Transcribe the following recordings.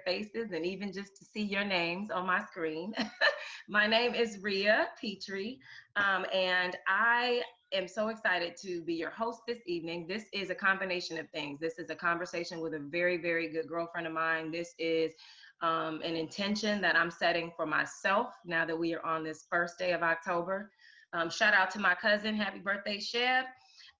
faces and even just to see your names on my screen. My name is Ria Petrie, and I am so excited to be your host this evening. This is a combination of things. This is a conversation with a very, very good girlfriend of mine. This is an intention that I'm setting for myself now that we are on this first day of October. Shout out to my cousin. Happy birthday, Chef.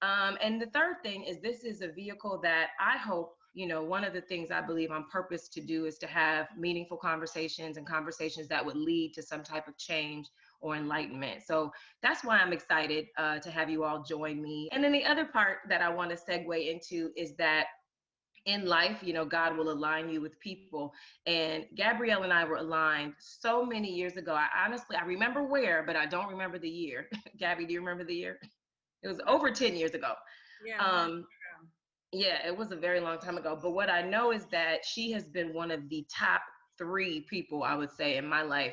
And the third thing is this is a vehicle that I hope, one of the things I believe on purpose to do is to have meaningful conversations and conversations that would lead to some type of change or enlightenment. So that's why I'm excited to have you all join me. And then the other part that I want to segue into is that in life, God will align you with people. And Gabrielle and I were aligned so many years ago. I remember where, but I don't remember the year. Gabby, do you remember the year? It was over 10 years ago. Yeah. Yeah, it was a very long time ago. But what I know is that she has been one of the top 3 people, I would say, in my life,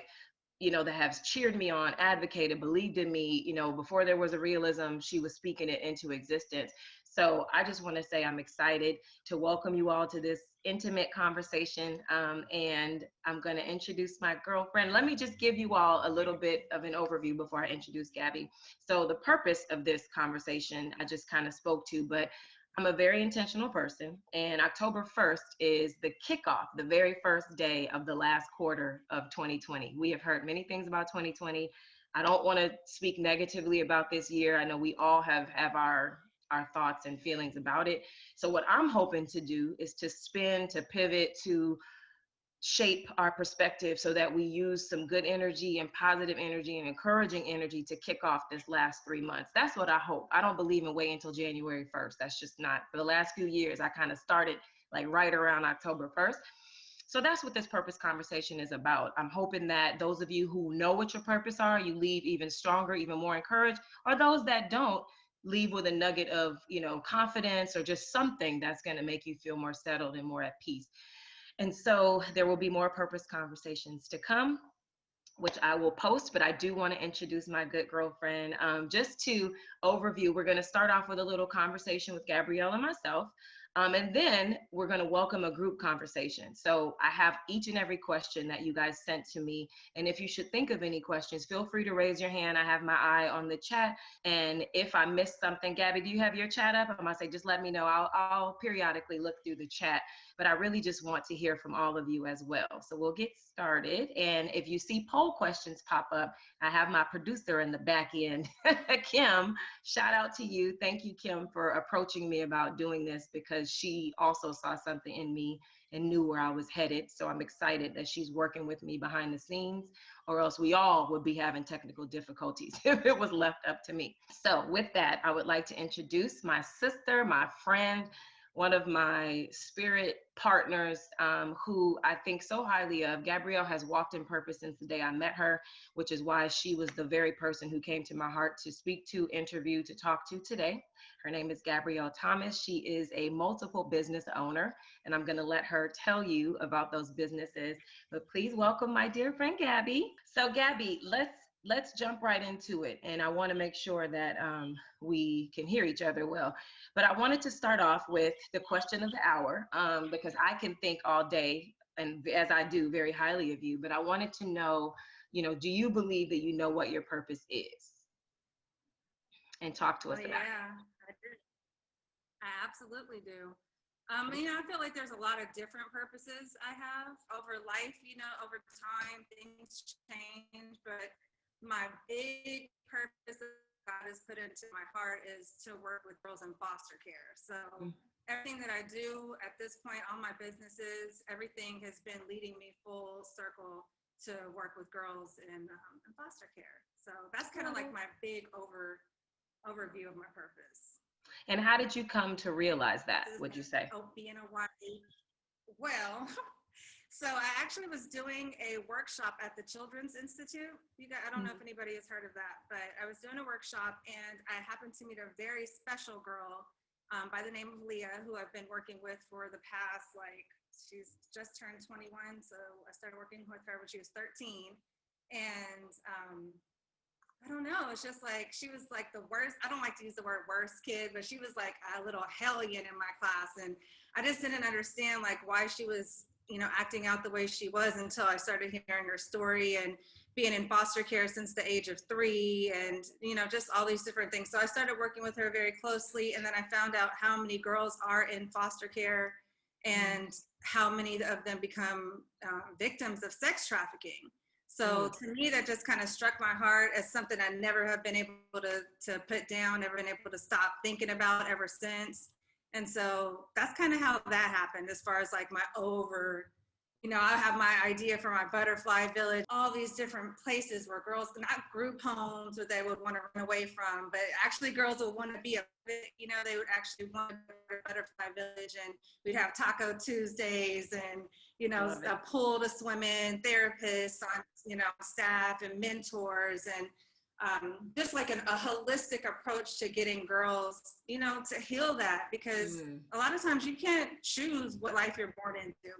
that have cheered me on, advocated, believed in me. Before there was a realism, she was speaking it into existence. So I just want to say I'm excited to welcome you all to this intimate conversation. And I'm going to introduce my girlfriend. Let me just give you all a little bit of an overview before I introduce Gabby. So the purpose of this conversation, I just kind of spoke to, but I'm a very intentional person, and October 1st is the kickoff, the very first day of the last quarter of 2020. We have heard many things about 2020. I don't want to speak negatively about this year. I know we all have our thoughts and feelings about it. So what I'm hoping to do is to spin, to pivot, to shape our perspective so that we use some good energy and positive energy and encouraging energy to kick off this last 3 months. That's what I hope. I don't believe in waiting until January 1st. That's just not. For the last few years, I kind of started like right around October 1st. So that's what this purpose conversation is about. I'm hoping that those of you who know what your purpose are, you leave even stronger, even more encouraged, or those that don't, leave with a nugget of, confidence or just something that's going to make you feel more settled and more at peace. And so there will be more purpose conversations to come, which I will post, but I do want to introduce my good girlfriend. Just to overview, we're going to start off with a little conversation with Gabrielle and myself. And then we're going to welcome a group conversation. So I have each and every question that you guys sent to me. And if you should think of any questions, feel free to raise your hand. I have my eye on the chat. And if I missed something, Gabby, do you have your chat up? I'm going to say, just let me know. I'll periodically look through the chat. But I really just want to hear from all of you as well. So we'll get started. And if you see poll questions pop up, I have my producer in the back end, Kim. Shout out to you. Thank you, Kim, for approaching me about doing this because she also saw something in me and knew where I was headed. So I'm excited that she's working with me behind the scenes, or else we all would be having technical difficulties if it was left up to me. So with that, I would like to introduce my sister, my friend, one of my spirit partners who I think so highly of. Gabrielle has walked in purpose since the day I met her, which is why she was the very person who came to my heart to speak to, interview, to talk to today. Her name is Gabrielle Thomas. She is a multiple business owner, and I'm going to let her tell you about those businesses. But please welcome my dear friend, Gabby. So Gabby, let's jump right into it. And I want to make sure that we can hear each other well. But I wanted to start off with the question of the hour because I can think all day, and as I do, very highly of you. But I wanted to know, do you believe that you know what your purpose is? And talk to us about it. Yeah, I do. I absolutely do. I feel like there's a lot of different purposes I have over life, over time, things change, but my big purpose that God has put into my heart is to work with girls in foster care. So everything that I do at this point, all my businesses, everything has been leading me full circle to work with girls in foster care. So that's kind of like my big overview of my purpose. And how did you come to realize that, would you say? Being a YA. Well, so I actually was doing a workshop at the Children's Institute. I don't know if anybody has heard of that, but I was doing a workshop and I happened to meet a very special girl by the name of Leah, who I've been working with for the past, she's just turned 21. So I started working with her when she was 13. And I don't know. It's just like, she was like the worst. I don't like to use the word worst kid, but she was like a little hellion in my class. And I just didn't understand why she was acting out the way she was until I started hearing her story and being in foster care since the age of 3 and, just all these different things. So I started working with her very closely. And then I found out how many girls are in foster care and how many of them become victims of sex trafficking. So to me, that just kind of struck my heart as something I never have been able to put down, never been able to stop thinking about ever since. And so that's kind of how that happened as far as like my I have my idea for my butterfly village, all these different places where girls, not group homes where they would want to run away from, but actually girls would want to be they would actually want to go to butterfly village, and we'd have Taco Tuesdays and, a pool to swim in, therapists on, staff and mentors, and just like a holistic approach to getting girls, to heal that, because a lot of times you can't choose what life you're born into.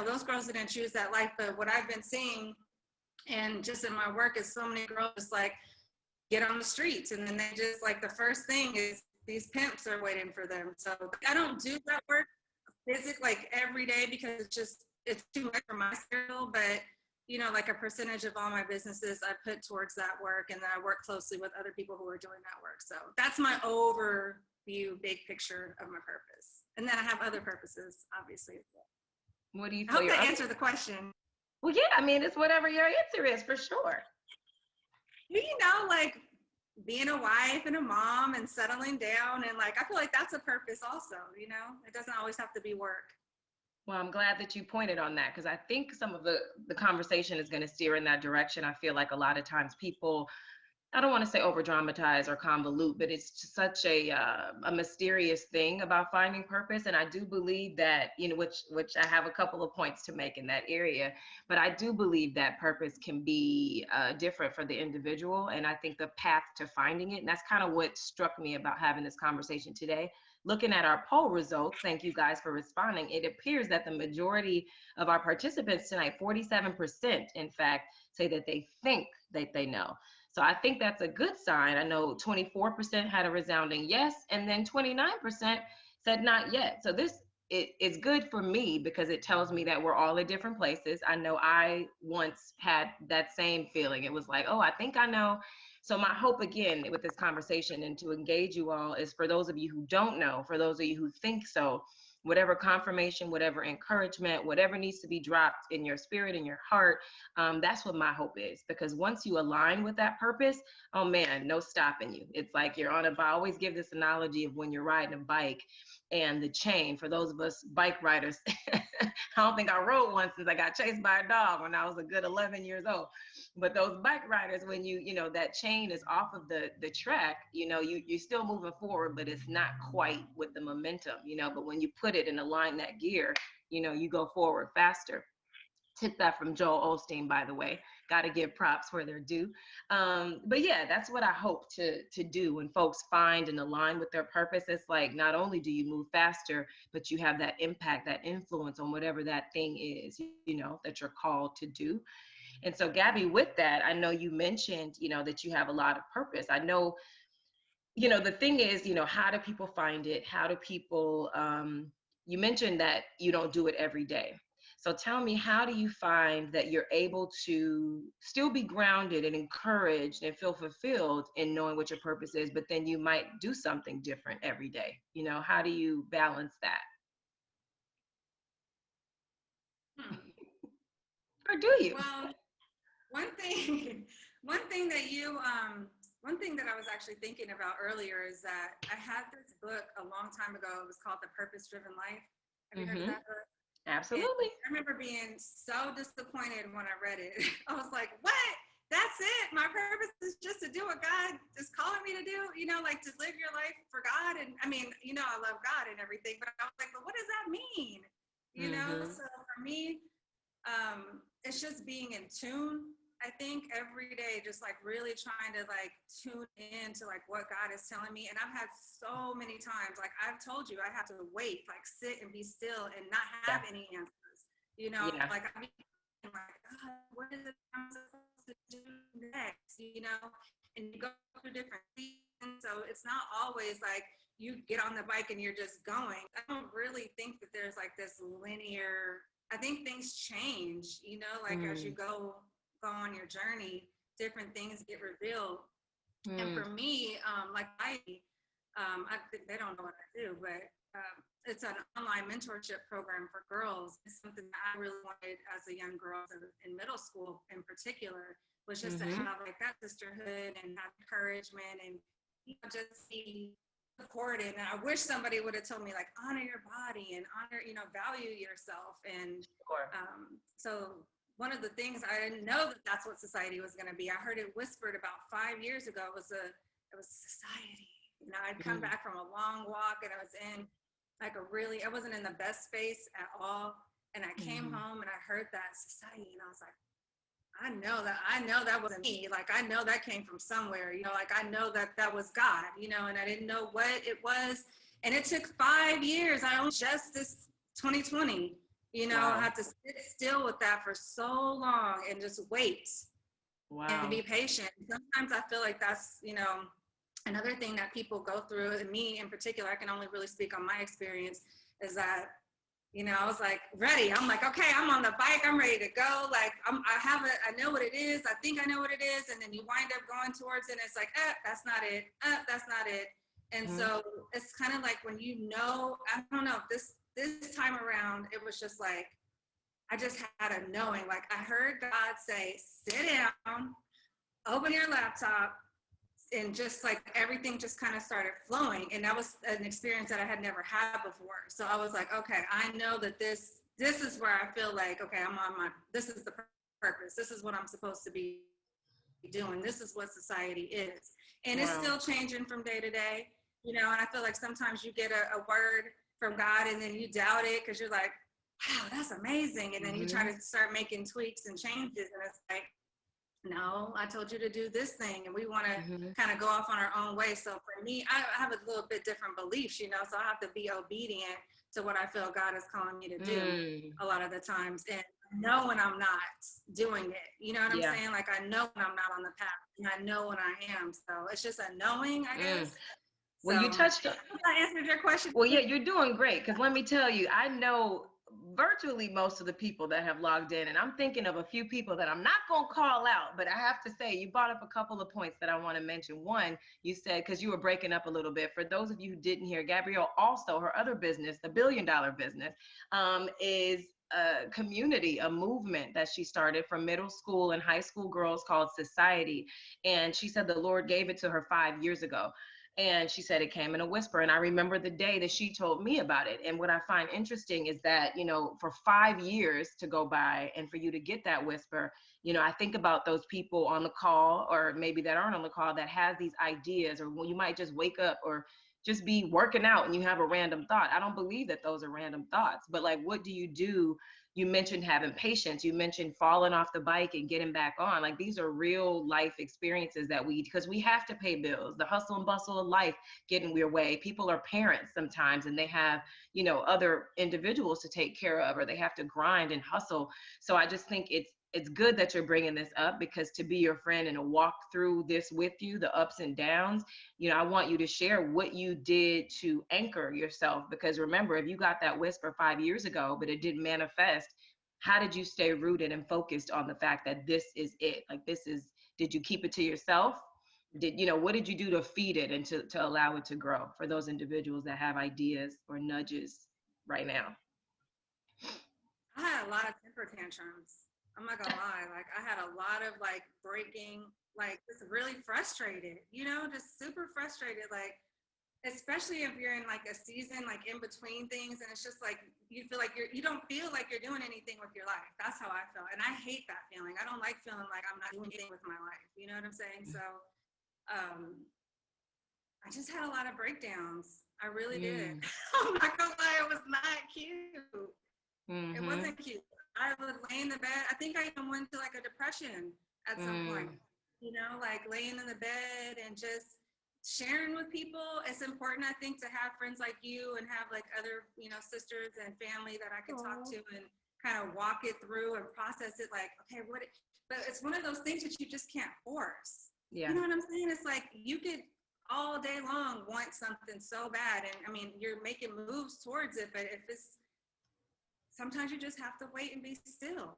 Those girls didn't choose that life, but what I've been seeing and just in my work is so many girls just like get on the streets, and then they just like the first thing is these pimps are waiting for them. So I don't do that work physically like every day because it's too much for my schedule, but like a percentage of all my businesses I put towards that work, and then I work closely with other people who are doing that work. So that's my overview, big picture of my purpose. And then I have other purposes, obviously, as well. What do you I hope that answered the question. Well, yeah, I mean, it's whatever your answer is, for sure. Like being a wife and a mom and settling down, and like I feel like that's a purpose also. It doesn't always have to be work. Well, I'm glad that you pointed on that, because I think some of the conversation is going to steer in that direction. I feel like a lot of times people, I don't want to say over dramatize or convolute, but it's just such a mysterious thing about finding purpose. And I do believe that, which I have a couple of points to make in that area, but I do believe that purpose can be different for the individual. And I think the path to finding it, and that's kind of what struck me about having this conversation today. Looking at our poll results, thank you guys for responding. It appears that the majority of our participants tonight, 47%, in fact, say that they think that they know. So I think that's a good sign. I know 24% had a resounding yes, and then 29% said not yet. So it's good for me because it tells me that we're all at different places. I know I once had that same feeling. It was like, oh, I think I know. So my hope, again, with this conversation and to engage you all, is for those of you who don't know, for those of you who think so, whatever confirmation, whatever encouragement, whatever needs to be dropped in your spirit, in your heart, that's what my hope is. Because once you align with that purpose, oh man, no stopping you. It's like you're on I always give this analogy of when you're riding a bike and the chain. For those of us bike riders, I don't think I rode one since I got chased by a dog when I was a good 11 years old. But those bike riders, when that chain is off of the track, you're still moving forward, but it's not quite with the momentum, but when you put it and align that gear, you go forward faster. Took that from Joel Osteen, by the way. Got to give props where they're due. But yeah, that's what I hope to do when folks find and align with their purpose. It's like, not only do you move faster, but you have that impact, that influence on whatever that thing is, that you're called to do. And so, Gabby, with that, I know you mentioned, that you have a lot of purpose. I know, the thing is, how do people find it? How do people, you mentioned that you don't do it every day. So tell me, how do you find that you're able to still be grounded and encouraged and feel fulfilled in knowing what your purpose is, but then you might do something different every day? How do you balance that? Or do you? Well, one thing that I was actually thinking about earlier is that I had this book a long time ago. It was called The Purpose-Driven Life. Have you heard of that book? Absolutely. And I remember being so disappointed when I read it. I was like, what? That's it? My purpose is just to do what God is calling me to do, like to live your life for God. And I mean, I love God and everything, but I was like, but what does that mean? So for me, it's just being in tune. I think every day, just like really trying to like tune in to like what God is telling me. And I've had so many times, like I've told you, I have to wait, like sit and be still and not have any answers, like I'm like, what is it I'm supposed to do next, and you go through different seasons. So it's not always like you get on the bike and you're just going. I don't really think that there's like this linear I think things change, you know, like as you go on your journey, different things get revealed. And for me, they don't know what I do, but it's an online mentorship program for girls. It's something that I really wanted as a young girl in middle school in particular, was just to have like that sisterhood and have encouragement and, you know, just be supported. And I wish somebody would have told me like, honor your body and honor, you know, value yourself. And so one of the things, I didn't know that that's what society was going to be. I heard it whispered about 5 years ago. It was society. You know, I'd come back from a long walk and I was in like I wasn't in the best space at all. And I came home and I heard that society and I was like, I know that wasn't me. Like, I know that came from somewhere, you know, like I know that was God, you know, and I didn't know what it was. And it took 5 years. I only just this 2020, you know, I had to sit still with that for so long and just wait and be patient. Sometimes I feel like that's, you know, another thing that people go through, and me in particular, I can only really speak on my experience, is that, you know, I was like ready. I'm like, okay, I'm on the bike. I'm ready to go. Like I know what it is. I think I know what it is. And then you wind up going towards it and it's like, that's not it. That's not it. And so it's kind of like when, you know, I don't know, this time around, it was just like, I just had a knowing, like I heard God say, sit down, open your laptop, and just like everything just kind of started flowing. And that was an experience that I had never had before. So I was like, okay, I know that this is where I feel like, okay, this is the purpose. This is what I'm supposed to be doing. This is what society is. And it's still changing from day to day, you know, and I feel like sometimes you get a word from God and then you doubt it because you're like, wow, that's amazing. And then you try to start making tweaks and changes. And it's like, no, I told you to do this thing, and we want to kind of go off on our own way. So for me, I have a little bit different beliefs, you know, so I have to be obedient to what I feel God is calling me to do a lot of the times, and know when I'm not doing it. You know what I'm saying? Like I know when I'm not on the path, and I know when I am. So it's just a knowing, I guess. Well, So, you touched on. I answered your question. Well, yeah, you're doing great. Because let me tell you, I know virtually most of the people that have logged in, and I'm thinking of a few people that I'm not going to call out, but I have to say, you brought up a couple of points that I want to mention. One, you said, because you were breaking up a little bit, for those of you who didn't hear, Gabrielle also, her other business, the $1 billion business, is a community, a movement that she started for middle school and high school girls called Society. And she said the Lord gave it to her 5 years ago. And she said it came in a whisper. And I remember the day that she told me about it. And what I find interesting is that, you know, for 5 years to go by and for you to get that whisper, you know, I think about those people on the call, or maybe that aren't on the call, that have these ideas, or you might just wake up or just be working out and you have a random thought. I don't believe that those are random thoughts, but like, what do you do? You mentioned having patience. You mentioned falling off the bike and getting back on. Like, these are real life experiences that because we have to pay bills, the hustle and bustle of life get in your way. People are parents sometimes and they have, you know, other individuals to take care of, or they have to grind and hustle. So I just think it's good that you're bringing this up, because to be your friend and to walk through this with you, the ups and downs, you know, I want you to share what you did to anchor yourself. Because remember, if you got that whisper 5 years ago, but it didn't manifest, how did you stay rooted and focused on the fact that this is it? Like, did you keep it to yourself? What did you do to feed it and to allow it to grow for those individuals that have ideas or nudges right now? I had a lot of temper tantrums. I'm not gonna lie. Like I had a lot of like breaking, like just really frustrated, you know, just super frustrated. Like, especially if you're in like a season, like in between things. And it's just like, you feel like you don't feel like you're doing anything with your life. That's how I felt. And I hate that feeling. I don't like feeling like I'm not doing anything with my life. You know what I'm saying? So, I just had a lot of breakdowns. I really did. I'm not gonna lie. It was not cute. It wasn't cute. I would lay in the bed. I think I even went to like a depression at some point, you know, like laying in the bed and just sharing with people. It's important, I think, to have friends like you and have like other, you know, sisters and family that I could talk to and kind of walk it through and process it. Like, okay, but it's one of those things that you just can't force. Yeah. You know what I'm saying? It's like you could all day long want something so bad. And I mean, you're making moves towards it, but if it's sometimes you just have to wait and be still.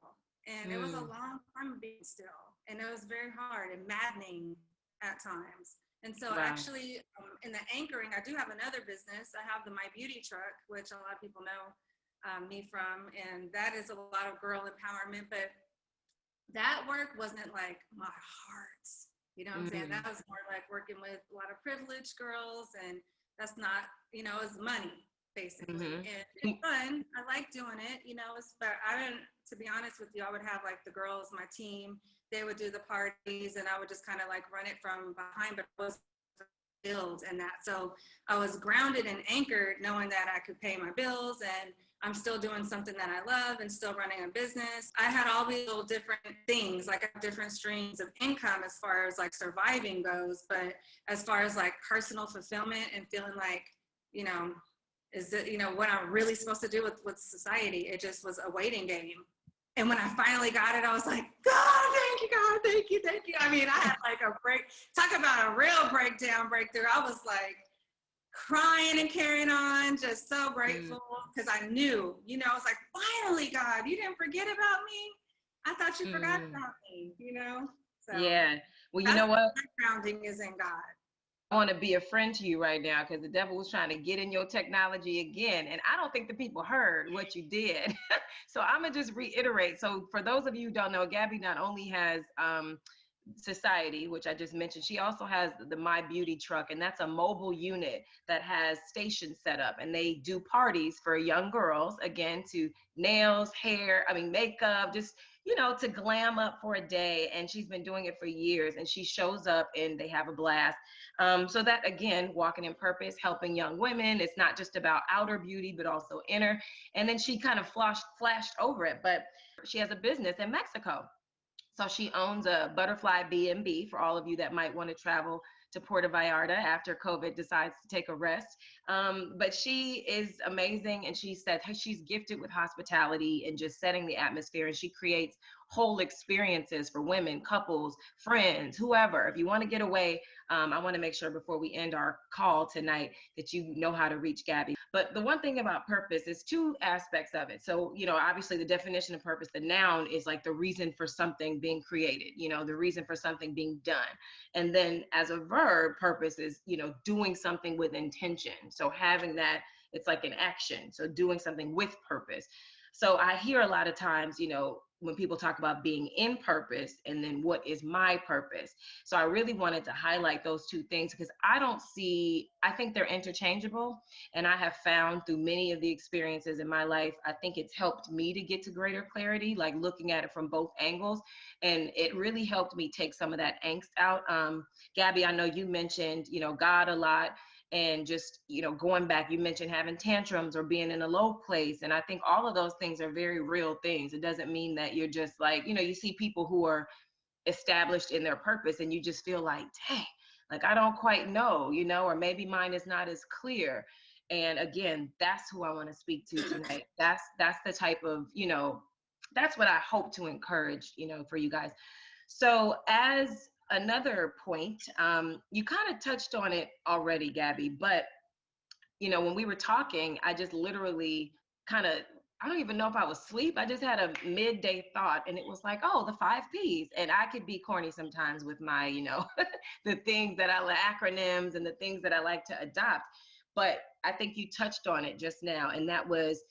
And it was a long time of being still. And it was very hard and maddening at times. And so Wow. actually in the anchoring, I do have another business. I have the My Beauty Truck, which a lot of people know me from. And that is a lot of girl empowerment. But that work wasn't like my heart. You know what I'm saying? That was more like working with a lot of privileged girls, and that's not, it's money basically. And it's fun. I like doing it. But I didn't, to be honest with you, I would have like the girls, my team, they would do the parties, and I would just kind of like run it from behind, but it was bills and that. So I was grounded and anchored knowing that I could pay my bills and I'm still doing something that I love and still running a business. I had all these little different things, like different streams of income as far as like surviving goes. But as far as like personal fulfillment and feeling like, is it, what I'm really supposed to do with society, it just was a waiting game. And when I finally got it, I was like, God, thank you, God, thank you, thank you. I mean, I had like a talk about a real breakthrough. I was like crying and carrying on, just so grateful because I knew, I was like, finally, God, you didn't forget about me. I thought you forgot about me, So yeah. Well, you know what? My grounding is in God. I want to be a friend to you right now because the devil was trying to get in your technology again. And I don't think the people heard what you did. So I'm going to just reiterate. So for those of you who don't know, Gabby not only has Society, which I just mentioned, she also has the My Beauty Truck, and that's a mobile unit that has stations set up, and they do parties for young girls, again, to nails, hair, makeup, just to glam up for a day. And she's been doing it for years, and she shows up and they have a blast. So that, again, walking in purpose, helping young women. It's not just about outer beauty, but also inner. And then she kind of flashed over it, but she has a business in Mexico. So she owns a butterfly B&B for all of you that might want to travel to Puerto Vallarta after COVID decides to take a rest. But she is amazing. And she said she's gifted with hospitality and just setting the atmosphere. And she creates whole experiences for women, couples, friends, whoever. If you want to get away, I want to make sure before we end our call tonight that you know how to reach Gabby. But the one thing about purpose is two aspects of it. So, obviously the definition of purpose, the noun is like the reason for something being created, the reason for something being done. And then as a verb, purpose is, doing something with intention. So having that, it's like an action. So doing something with purpose. So I hear a lot of times, when people talk about being in purpose and then what is my purpose. So I really wanted to highlight those two things because I think they're interchangeable. And I have found through many of the experiences in my life, I think it's helped me to get to greater clarity, like looking at it from both angles. And it really helped me take some of that angst out. Gabby, I know you mentioned, God a lot. And just, going back, you mentioned having tantrums or being in a low place. And I think all of those things are very real things. It doesn't mean that you're just like, you see people who are established in their purpose and you just feel like, dang, like I don't quite know, or maybe mine is not as clear. And again, that's who I want to speak to tonight. That's the type of, that's what I hope to encourage, for you guys. So as another point, you kind of touched on it already, Gabby, but when we were talking, I just literally I don't even know if I was asleep. I just had a midday thought and it was like, oh, the 5 Ps. And I could be corny sometimes with my, the things that acronyms and the things that I like to adopt. But I think you touched on it just now. And that was,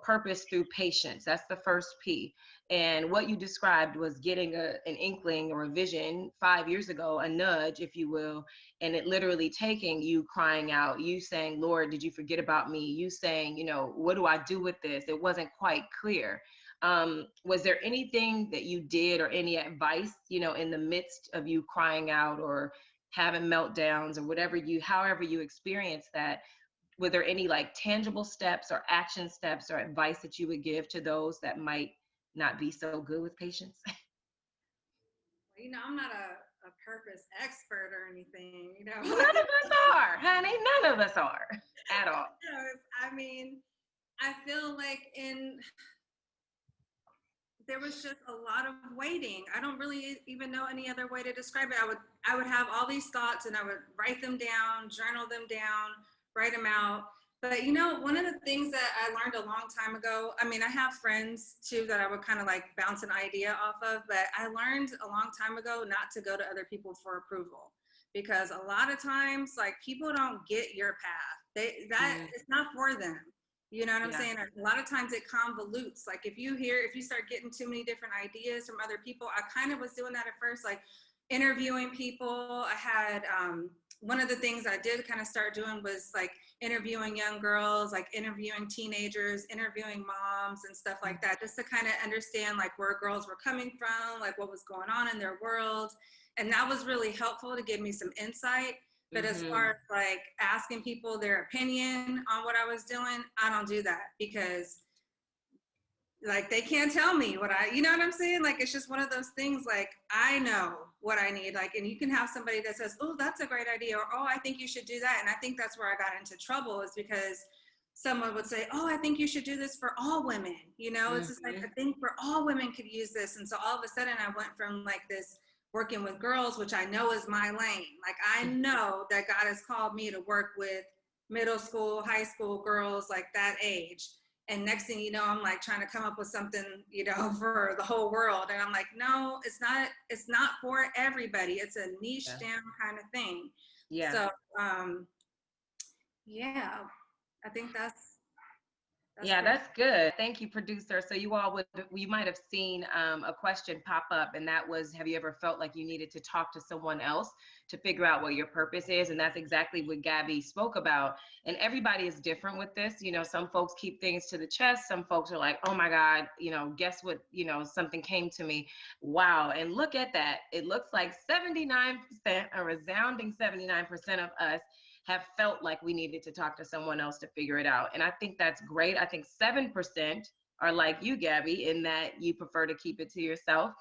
purpose through patience. That's the first P. And what you described was getting an inkling or a vision 5 years ago, a nudge, if you will, and it literally taking you crying out, you saying, Lord, did you forget about me? You saying, what do I do with this? It wasn't quite clear. Was there anything that you did or any advice, in the midst of you crying out or having meltdowns or however you experienced that? Were there any like tangible steps or action steps or advice that you would give to those that might not be so good with patience? I'm not a purpose expert or anything, None of us are, honey. None of us are at all. I feel like there was just a lot of waiting. I don't really even know any other way to describe it. I would have all these thoughts and I would write them down, journal them down, write them out. But one of the things that I learned a long time ago, I mean, I have friends too that I would kind of like bounce an idea off of, but I learned a long time ago not to go to other people for approval, because a lot of times like people don't get your path. It's not for them. You know what I'm Yeah. saying? A lot of times it convolutes. Like if you start getting too many different ideas from other people, I kind of was doing that at first, like interviewing people. I had one of the things I did kind of start doing was like interviewing young girls, like interviewing teenagers, interviewing moms and stuff like that, just to kind of understand like where girls were coming from, like what was going on in their world. And that was really helpful to give me some insight. But as far as like asking people their opinion on what I was doing, I don't do that, because like they can't tell me what you know what I'm saying? Like it's just one of those things, like I know what I need. Like, and you can have somebody that says, oh, that's a great idea, or oh, I think you should do that. And I think that's where I got into trouble, is because someone would say, oh, I think you should do this for all women. It's just like, I think for all women could use this. And so all of a sudden I went from like this working with girls, which I know is my lane. Like I know that God has called me to work with middle school, high school girls, like that age. And next thing you know, I'm like trying to come up with something, for the whole world. And I'm like, no, it's not for everybody. It's a niche down kind of thing. Yeah. So, yeah, I think that's yeah, that's good. Thank you, producer. So you might have seen a question pop up, and that was, have you ever felt like you needed to talk to someone else to figure out what your purpose is? And that's exactly what Gabby spoke about. And everybody is different with this. Some folks keep things to the chest. Some folks are like, oh my God, guess what? Something came to me. Wow. And look at that. It looks like 79%, a resounding 79% of us have felt like we needed to talk to someone else to figure it out. And I think that's great. I think 7% are like you, Gabby, in that you prefer to keep it to yourself.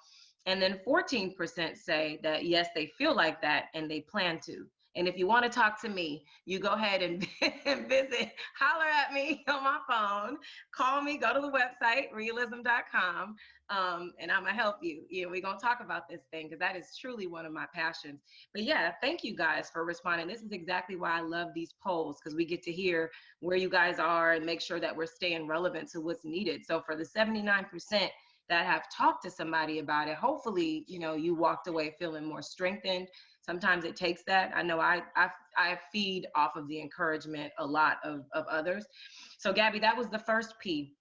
And then 14% say that, yes, they feel like that and they plan to. And if you want to talk to me, you go ahead and visit, holler at me on my phone, call me, go to the website, realism.com, and I'm going to help you. We're going to talk about this thing, because that is truly one of my passions. But yeah, thank you guys for responding. This is exactly why I love these polls, because we get to hear where you guys are and make sure that we're staying relevant to what's needed. So for the 79% that have talked to somebody about it, hopefully, you walked away feeling more strengthened. Sometimes it takes that. I know I feed off of the encouragement a lot of others. So Gabby, that was the first P.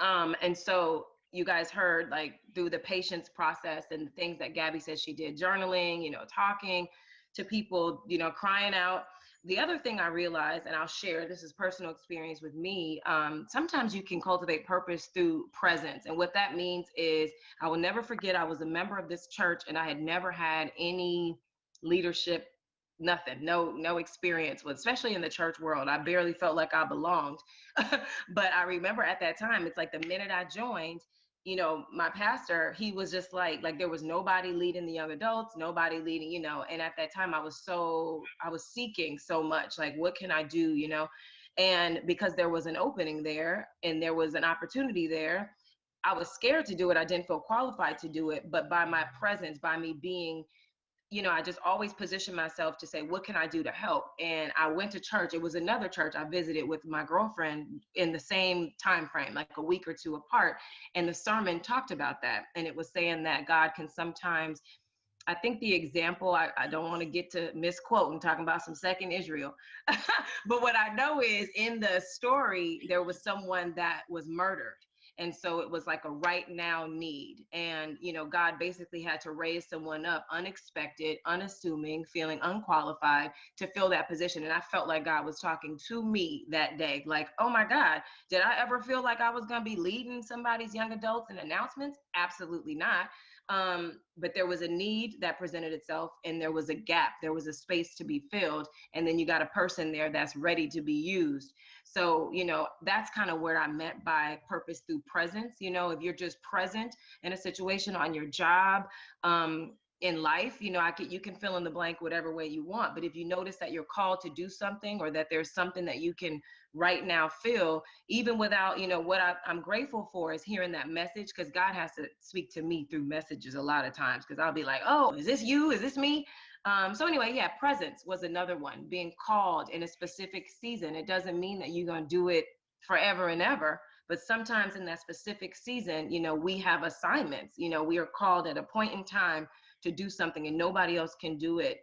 And so you guys heard, like, through the patience process and the things that Gabby said she did, journaling, talking to people, crying out. The other thing I realized, and I'll share, this is personal experience with me, sometimes you can cultivate purpose through presence. And what that means is, I will never forget, I was a member of this church and I had never had any leadership, nothing, no experience with, especially in the church world. I barely felt like I belonged. But I remember at that time, it's like the minute I joined, my pastor, he was just like there was nobody leading the young adults, nobody leading, and at that time I was seeking so much, like, what can I do, and because there was an opening there and there was an opportunity there, I was scared to do it. I didn't feel qualified to do it, but by my presence, by me being, I just always positioned myself to say, what can I do to help? And I went to church. It was another church I visited with my girlfriend in the same time frame, like a week or two apart. And the sermon talked about that. And it was saying that God can sometimes, I think the example, I don't want to get to misquote and talking about some second Israel, but what I know is, in the story, there was someone that was murdered. And so it was like a right now need. And, God basically had to raise someone up, unexpected, unassuming, feeling unqualified, to fill that position. And I felt like God was talking to me that day. Like, oh my God, did I ever feel like I was going to be leading somebody's young adults in announcements? Absolutely not. But there was a need that presented itself, and there was a gap, there was a space to be filled. And then you got a person there that's ready to be used. So, that's kind of where I meant by purpose through presence. If you're just present in a situation, on your job, in life, you can fill in the blank whatever way you want. But if you notice that you're called to do something, or that there's something that you can right now feel, even without, what I'm grateful for is hearing that message, because God has to speak to me through messages a lot of times, because I'll be like, oh, is this you? Is this me? So anyway, yeah, presence was another one. Being called in a specific season. It doesn't mean that you're going to do it forever and ever, but sometimes in that specific season, we have assignments. We are called at a point in time to do something, and nobody else can do it,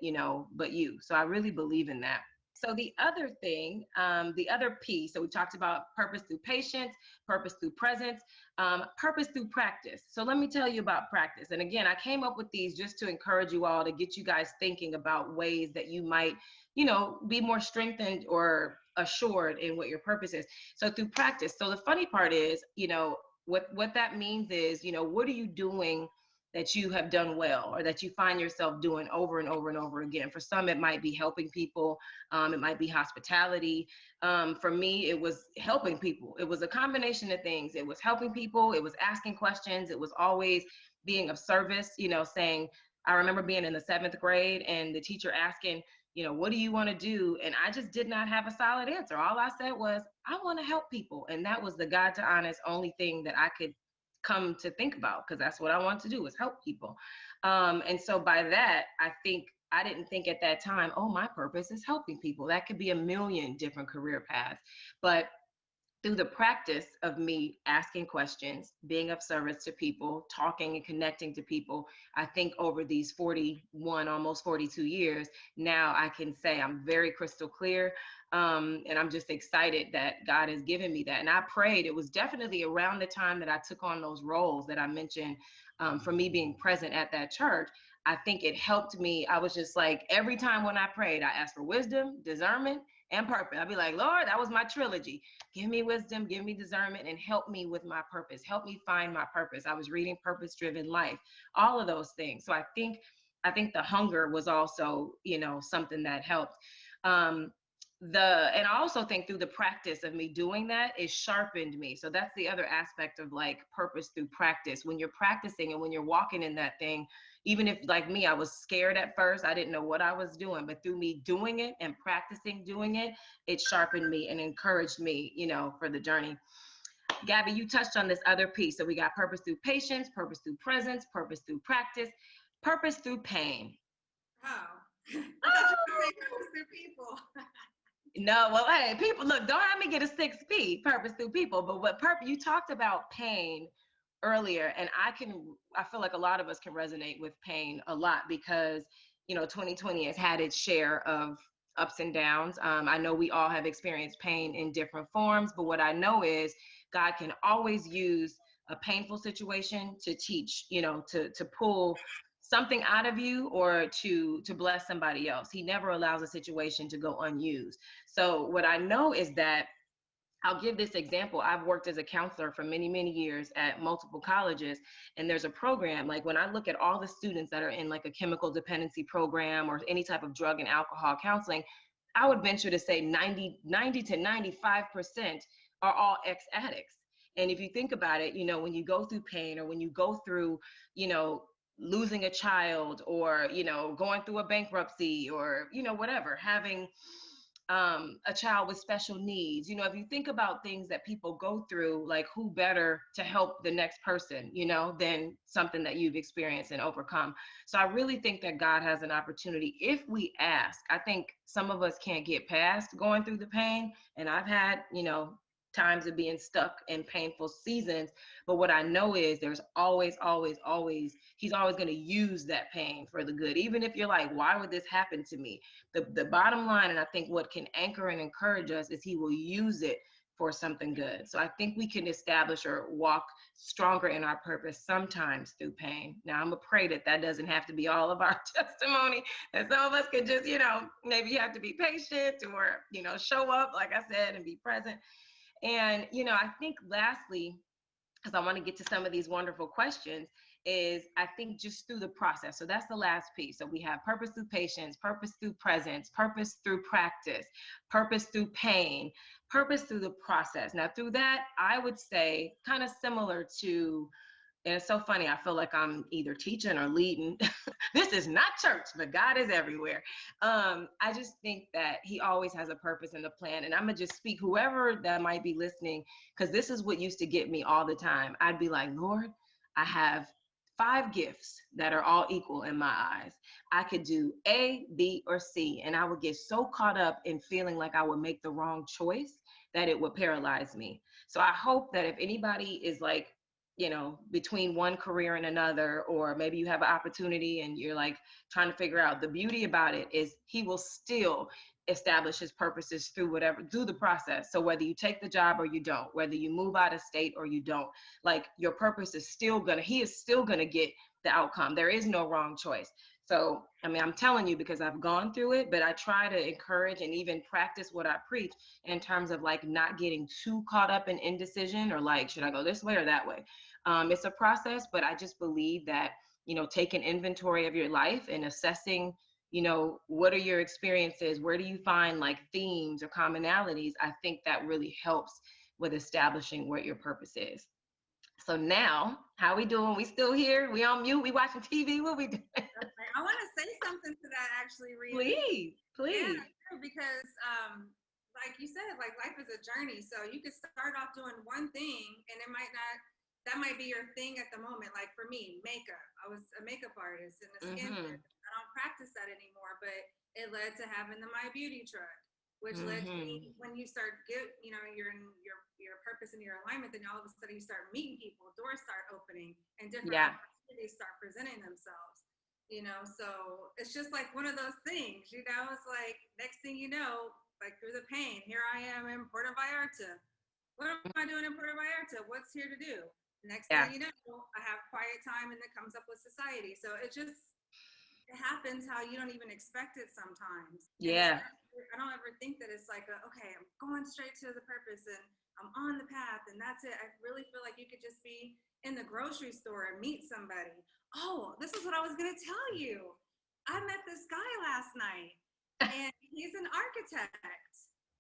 but you. So I really believe in that. So the other thing, the other piece, so we talked about purpose through patience, purpose through presence, purpose through practice. So let me tell you about practice. And again, I came up with these just to encourage you all, to get you guys thinking about ways that you might, be more strengthened or assured in what your purpose is. So through practice. So the funny part is, what that means is, what are you doing that you have done well, or that you find yourself doing over and over and over again? For some, it might be helping people. It might be hospitality. For me, it was helping people. It was a combination of things. It was helping people. It was asking questions. It was always being of service, saying, I remember being in the 7th grade and the teacher asking, what do you want to do? And I just did not have a solid answer. All I said was, I want to help people. And that was the God to honest only thing that I could come to think about, because that's what I want to do, is help people. And so by that, I didn't think at that time, oh, my purpose is helping people. That could be a million different career paths. But through the practice of me asking questions, being of service to people, talking and connecting to people, I think over these 41, almost 42 years, now I can say I'm very crystal clear. And I'm just excited that God has given me that. And I prayed, it was definitely around the time that I took on those roles that I mentioned, for me being present at that church. I think it helped me. I was just like, every time when I prayed, I asked for wisdom, discernment, and purpose. I'd be like, Lord, that was my trilogy. Give me wisdom, give me discernment, and help me with my purpose. Help me find my purpose. I was reading Purpose Driven Life, all of those things. So I think the hunger was also, something that helped. And I also think through the practice of me doing that, it sharpened me. So that's the other aspect of like purpose through practice. When you're practicing and when you're walking in that thing, even if, like me, I was scared at first, I didn't know what I was doing, but through me doing it and practicing doing it, it sharpened me and encouraged me, for the journey. Gabby, you touched on this other piece. So we got purpose through patience, purpose through presence, purpose through practice, purpose through pain. Oh, I thought you were saying purpose through people. No, well, hey, people, look, don't have me get a 6P, purpose through people. But you talked about pain earlier, and I feel like a lot of us can resonate with pain a lot, because 2020 has had its share of ups and downs. I know we all have experienced pain in different forms, but what I know is God can always use a painful situation to teach, to pull something out of you, or to bless somebody else. He never allows a situation to go unused. So what I know is that, I'll give this example. I've worked as a counselor for many, many years at multiple colleges. And there's a program, like when I look at all the students that are in like a chemical dependency program or any type of drug and alcohol counseling, I would venture to say 90 to 95% are all ex-addicts. And if you think about it, when you go through pain, or when you go through, losing a child, or, going through a bankruptcy, or, whatever, having a child with special needs, if you think about things that people go through, like who better to help the next person, than something that you've experienced and overcome. So I really think that God has an opportunity if we ask. I think some of us can't get past going through the pain, and I've had, times of being stuck in painful seasons. But what I know is there's always, he's always going to use that pain for the good. Even if you're like, why would this happen to me? The bottom line, and I think what can anchor and encourage us, is he will use it for something good. So I think we can establish or walk stronger in our purpose sometimes through pain. Now, I'm going to pray that that doesn't have to be all of our testimony, that some of us could just, maybe you have to be patient, or, show up, like I said, and be present. And, I think lastly, because I want to get to some of these wonderful questions, is I think just through the process. So that's the last piece. So we have purpose through patience, purpose through presence, purpose through practice, purpose through pain, purpose through the process. Now, through that, I would say kind of similar to And it's so funny. I feel like I'm either teaching or leading. This is not church, but God is everywhere. I just think that He always has a purpose and a plan. And I'm going to just speak, whoever that might be listening, because this is what used to get me all the time. I'd be like, Lord, I have 5 gifts that are all equal in my eyes. I could do A, B, or C. And I would get so caught up in feeling like I would make the wrong choice that it would paralyze me. So I hope that if anybody is like, between one career and another, or maybe you have an opportunity and you're like trying to figure out, the beauty about it is He will still establish His purposes through the process. So whether you take the job or you don't, whether you move out of state or you don't, like, your purpose is He is still gonna get the outcome. There is no wrong choice. So, I mean, I'm telling you because I've gone through it, but I try to encourage and even practice what I preach in terms of like not getting too caught up in indecision, or like, should I go this way or that way? It's a process, but I just believe that, taking inventory of your life and assessing, what are your experiences? Where do you find like themes or commonalities? I think that really helps with establishing what your purpose is. So now, how we doing? We still here? We on mute? We watching TV? What we doing? I want to say something to that actually, Rita. Please, Yeah, please. because like you said, like life is a journey. So you could start off doing one thing and it might not, that might be your thing at the moment. Like for me, makeup. I was a makeup artist and a skin therapist. I don't practice that anymore, but it led to having the My Beauty truck, which led to me, when you start you're in your purpose and your alignment, then all of a sudden you start meeting people, doors start opening, and different opportunities start presenting themselves. So it's just like one of those things, it's like next thing you know, like through the pain, here I am in Puerto Vallarta. What am I doing in Puerto Vallarta? What's here to do? Next thing you know, I have quiet time and it comes up with society. So it happens how you don't even expect it sometimes. Yeah. I don't ever think that it's like, okay, I'm going straight to the purpose and I'm on the path and that's it. I really feel like you could just be in the grocery store and meet somebody. Oh, this is what I was going to tell you. I met this guy last night and he's an architect.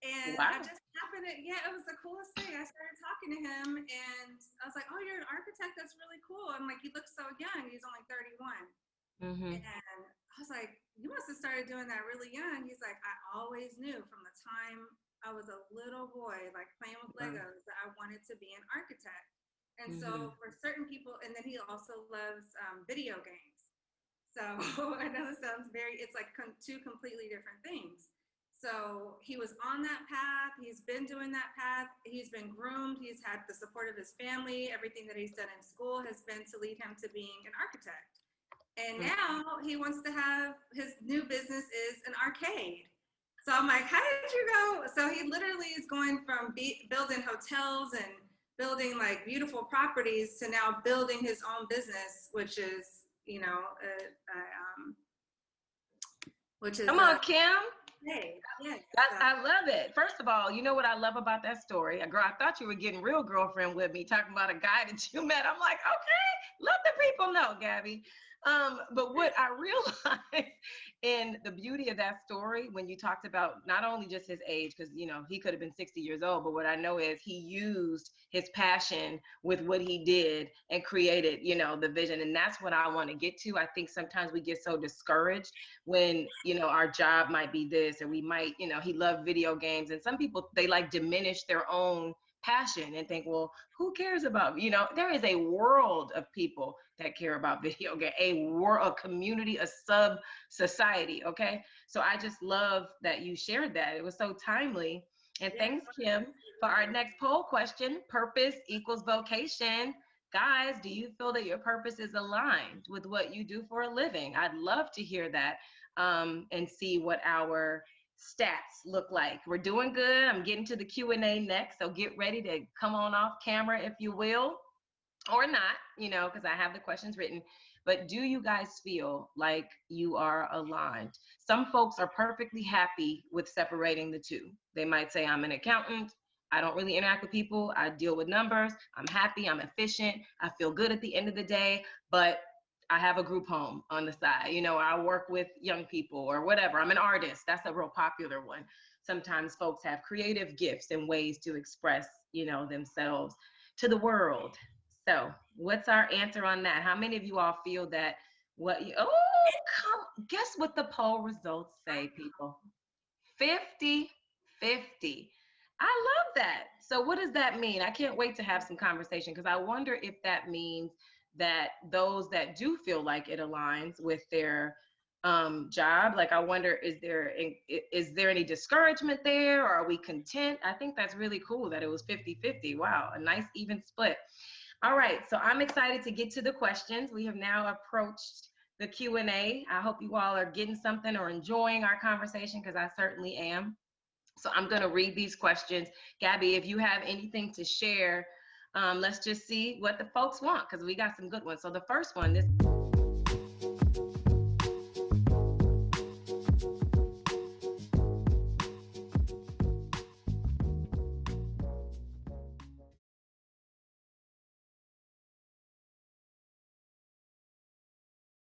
And I just happened to, it was the coolest thing. I started talking to him and I was like, oh, you're an architect? That's really cool. I'm like, he looks so young. He's only 31. And I was like, you must have started doing that really young. He's like, I always knew from the time I was a little boy, like playing with Legos, that I wanted to be an architect. And so for certain people, and then he also loves video games. So I know this sounds it's like two completely different things. So he was on that path. He's been doing that path. He's been groomed. He's had the support of his family. Everything that he's done in school has been to lead him to being an architect. And now he wants to have, his new business is an arcade. So I'm like, how did you go? So he literally is going from building hotels and building like beautiful properties to now building his own business, which is, Come on, Kim. Hey, yes. I love it. First of all, you know what I love about that story? Girl, I thought you were getting real girlfriend with me, talking about a guy that you met. I'm like, okay, let the people know, Gabby. But what I realized in the beauty of that story, when you talked about not only just his age, because he could have been 60 years old, but what I know is he used his passion with what he did and created, the vision. And that's what I want to get to. I think sometimes we get so discouraged when, our job might be this, or we might, he loved video games. And some people, they like diminish their own passion and think, well, who cares about, there is a world of people that care about video game, a community, a sub society. Okay. So I just love that you shared that. It was so timely. And thanks, Kim, for our next poll question. Purpose equals vocation. Guys, do you feel that your purpose is aligned with what you do for a living? I'd love to hear that and see what our stats look like. We're doing good. I'm getting to the Q&A next, so get ready to come on off camera if you will, or not, because I have the questions written. But do you guys feel like you are aligned? Some folks are perfectly happy with separating the two. They might say, I'm an accountant. I don't really interact with people. I deal with numbers. I'm happy. I'm efficient. I feel good at the end of the day. But I have a group home on the side. I work with young people or whatever. I'm an artist. That's a real popular one. Sometimes folks have creative gifts and ways to express, themselves to the world. So what's our answer on that? How many of you all feel that guess what the poll results say, people? 50-50. I love that. So what does that mean? I can't wait to have some conversation because I wonder if that means that those that do feel like it aligns with their job, like I wonder, is there any discouragement there, or are we content? I think that's really cool that it was 50-50. Wow, a nice even split. All right, so I'm excited to get to the questions. We have now approached the Q&A. I hope you all are getting something or enjoying our conversation because I certainly am. So I'm going to read these questions. Gabby, if you have anything to share, let's just see what the folks want because we got some good ones. So the first one, this